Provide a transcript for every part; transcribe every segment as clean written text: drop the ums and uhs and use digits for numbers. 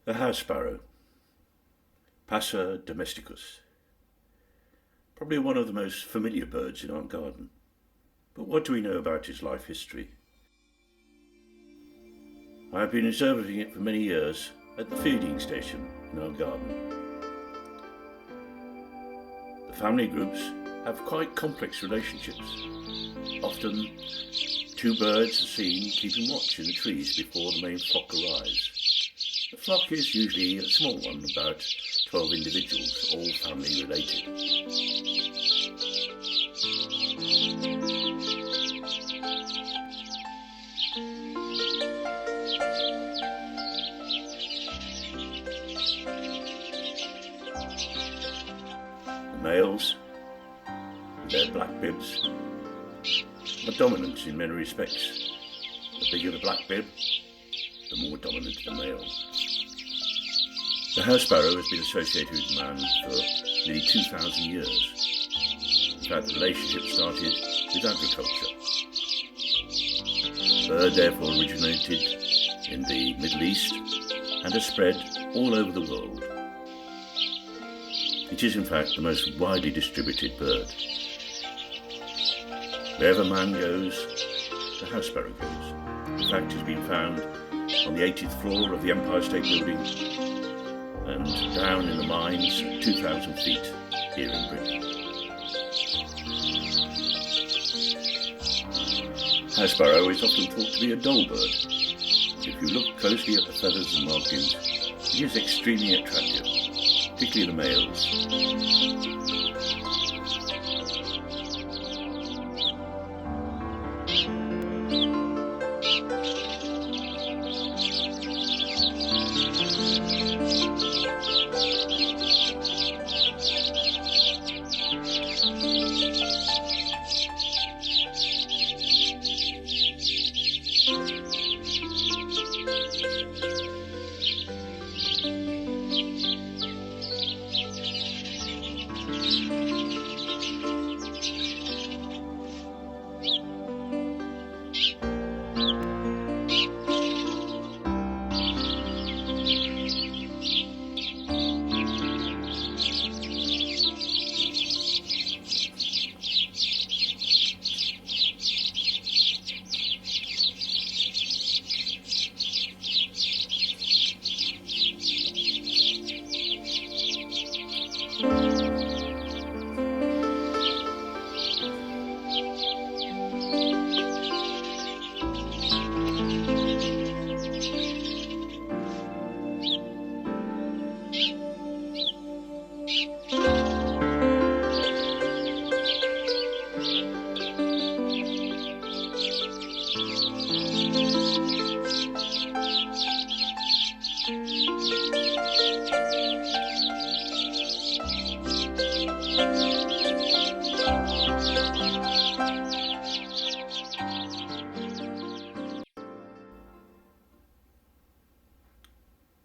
The house sparrow, Passer domesticus. Probably one of the most familiar birds in our garden. But what do we know about its life history? I have been observing it for many years at the feeding station in our garden. The family groups have quite complex relationships. Often, two birds are seen keeping watch in the trees before the main flock arrives. The flock is usually a small one, about 12 individuals, all family related. The males, with their black bibs, are dominant in many respects. The bigger the black bib, the more dominant the male. The house sparrow has been associated with man for nearly 2,000 years. In fact, the relationship started with agriculture. The bird therefore originated in the Middle East and has spread all over the world. It is in fact the most widely distributed bird. Wherever man goes, the house sparrow goes. In fact, it has been found on the 80th floor of the Empire State Building and down in the mines at 2,000 feet here in Britain. House sparrow is often thought to be a dull bird. If you look closely at the feathers and markings, it is extremely attractive, particularly the males.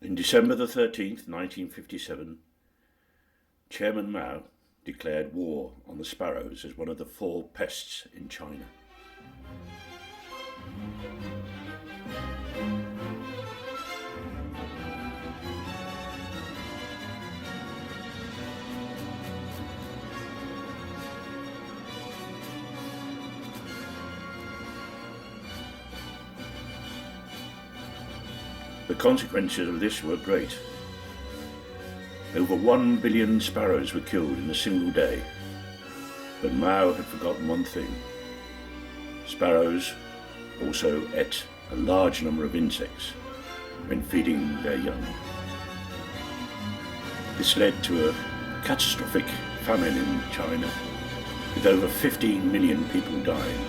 On December the 13th, 1957, Chairman Mao declared war on the sparrows as one of the 4 pests in China. The consequences of this were great. Over 1 billion sparrows were killed in a single day. But Mao had forgotten one thing. Sparrows also ate a large number of insects when feeding their young. This led to a catastrophic famine in China, with over 15 million people dying.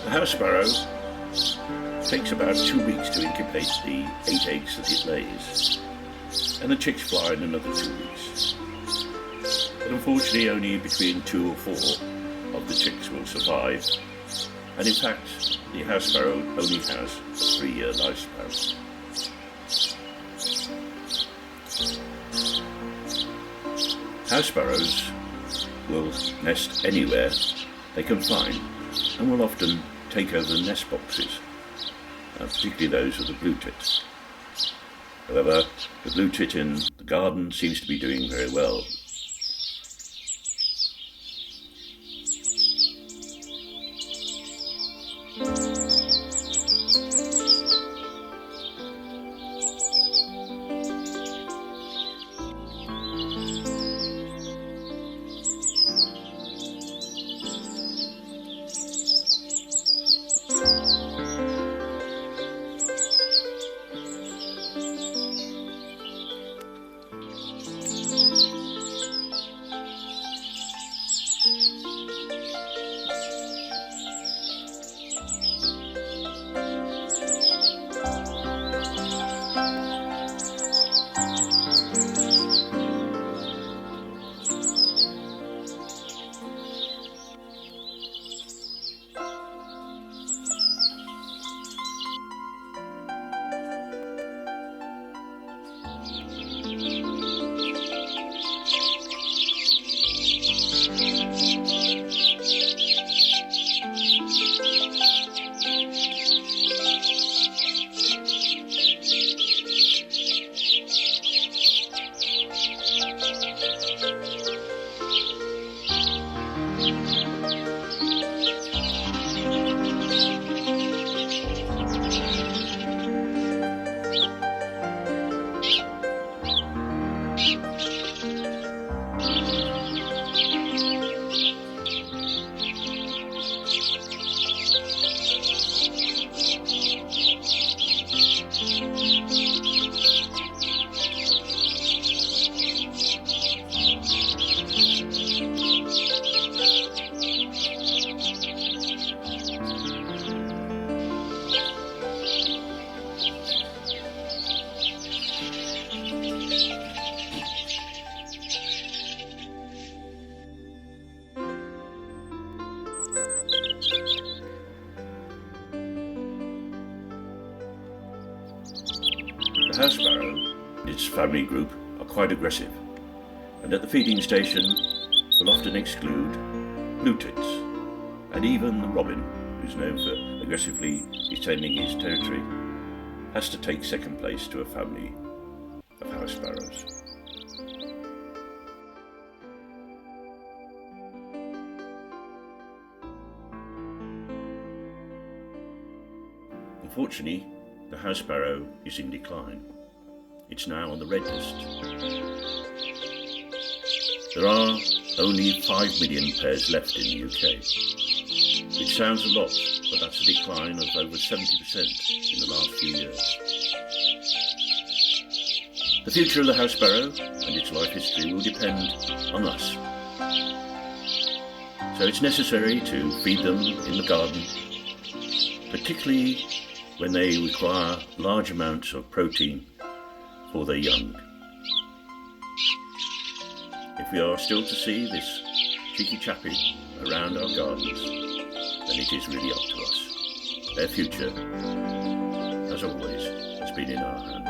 The house sparrow takes about 2 weeks to incubate the 8 eggs that it lays, and the chicks fly in another 2 weeks. But unfortunately only between 2 or 4 of the chicks will survive, and in fact the house sparrow only has a 3-year lifespan. House sparrows will nest anywhere they can find and will often take over the nest boxes, particularly those of the blue tits. However, the blue tit in the garden seems to be doing very well. The house sparrow and its family group are quite aggressive, and at the feeding station will often exclude blue tits, and even the robin, who's known for aggressively defending his territory, has to take second place to a family of house sparrows. Unfortunately, the house sparrow is in decline. It's now on the red list. There are only 5 million pairs left in the UK, which sounds a lot, but that's a decline of over 70% in the last few years. The future of the house sparrow and its life history will depend on us. So it's necessary to feed them in the garden, particularly when they require large amounts of protein for their young. If we are still to see this cheeky chappie around our gardens, then it is really up to us. Their future, as always, has been in our hands.